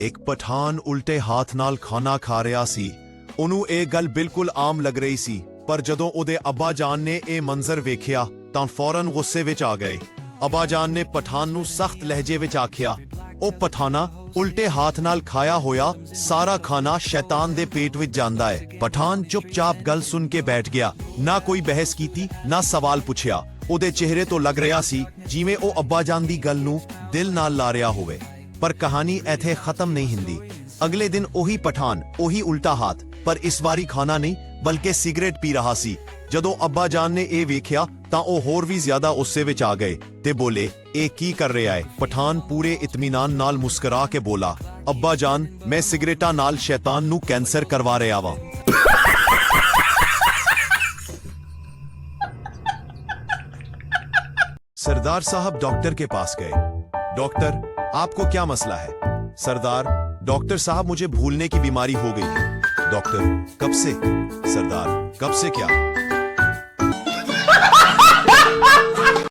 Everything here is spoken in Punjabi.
ਇੱਕ ਪਠਾਨ ਉਲਟੇ ਹੱਥ ਨਾਲ ਖਾਣਾ ਖਾ ਰਿਹਾ ਸੀ। ਉਹਨੂੰ ਇਹ ਗੱਲ ਬਿਲਕੁਲ ਆਮ ਲੱਗ ਰਹੀ ਸੀ, ਪਰ ਜਦੋਂ ਉਹਦੇ ਅੱਬਾ ਜਾਨ ਨੇ ਇਹ ਮੰਜ਼ਰ ਵੇਖਿਆ ਤਾਂ ਫੌਰਨ ਗੁੱਸੇ ਵਿੱਚ ਆ ਗਏ। ਅੱਬਾ ਜਾਨ ਨੇ ਪਠਾਨ ਨੂੰ ਸਖਤ ਲਹਿਜੇ ਵਿੱਚ ਆਖਿਆ, ਉਹ ਪਠਾਨਾ, ਉਲਟੇ ਹੱਥ ਨਾਲ ਖਾਇਆ ਹੋਇਆ ਸਾਰਾ ਖਾਣਾ ਸ਼ੈਤਾਨ ਦੇ ਪੇਟ ਵਿੱਚ ਜਾਂਦਾ ਹੈ। ਪਠਾਨ ਚੁੱਪਚਾਪ ਗੱਲ ਸੁਣ ਕੇ ਬੈਠ ਗਿਆ, ਨਾ ਕੋਈ ਬਹਿਸ ਕੀਤੀ, ਨਾ ਸਵਾਲ ਪੁੱਛਿਆ। ਉਹਦੇ ਚਿਹਰੇ ਤੋਂ ਲੱਗ ਰਿਹਾ ਸੀ ਜਿਵੇਂ ਉਹ ਅੱਬਾ ਜਾਨ ਦੀ ਗੱਲ ਨੂੰ ਦਿਲ ਨਾਲ ਲਾ ਰਿਹਾ ਹੋਵੇ। ਪਰ ਕਹਾਣੀ ਇੱਥੇ ਖਤਮ ਨਹੀਂ ਹੁੰਦੀ। ਅਗਲੇ ਦਿਨ ਉਹੀ ਪਠਾਨ, ਉਹੀ ਉਲਟਾ ਹੱਥ, ਪਰ ਇਸ ਵਾਰੀ ਖਾਣਾ ਨਹੀਂ ਬਲਕਿ ਸਿਗਰਟ ਪੀ ਰਿਹਾ ਸੀ। ਜਦੋਂ ਅੱਬਾ ਜਾਨ ਨੇ ਇਹ ਵੇਖਿਆ ਤਾਂ ਉਹ ਹੋਰ ਵੀ ਜ਼ਿਆਦਾ ਗੁੱਸੇ ਵਿੱਚ ਆ ਗਏ ਤੇ ਬੋਲੇ, ਇਹ ਕੀ ਕਰ ਰਿਹਾ ਹੈ? ਪਠਾਨ ਪੂਰੇ ਇਤਮੀਨਾਨ ਨਾਲ ਮੁਸਕਰਾ ਕੇ ਬੋਲਾ, ਅੱਬਾ ਜਾਨ, ਮੈਂ ਸਿਗਰਟਾਂ ਨਾਲ ਸ਼ੈਤਾਨ ਨੂੰ ਕੈਂਸਰ ਕਰਵਾ ਰਿਹਾ ਵਾਂ। सरदार साहब डॉक्टर के पास गए। डॉक्टर, आपको क्या मसला है? सरदार, डॉक्टर साहब, मुझे भूलने की बीमारी हो गई है। डॉक्टर, कब से? सरदार, कब से क्या?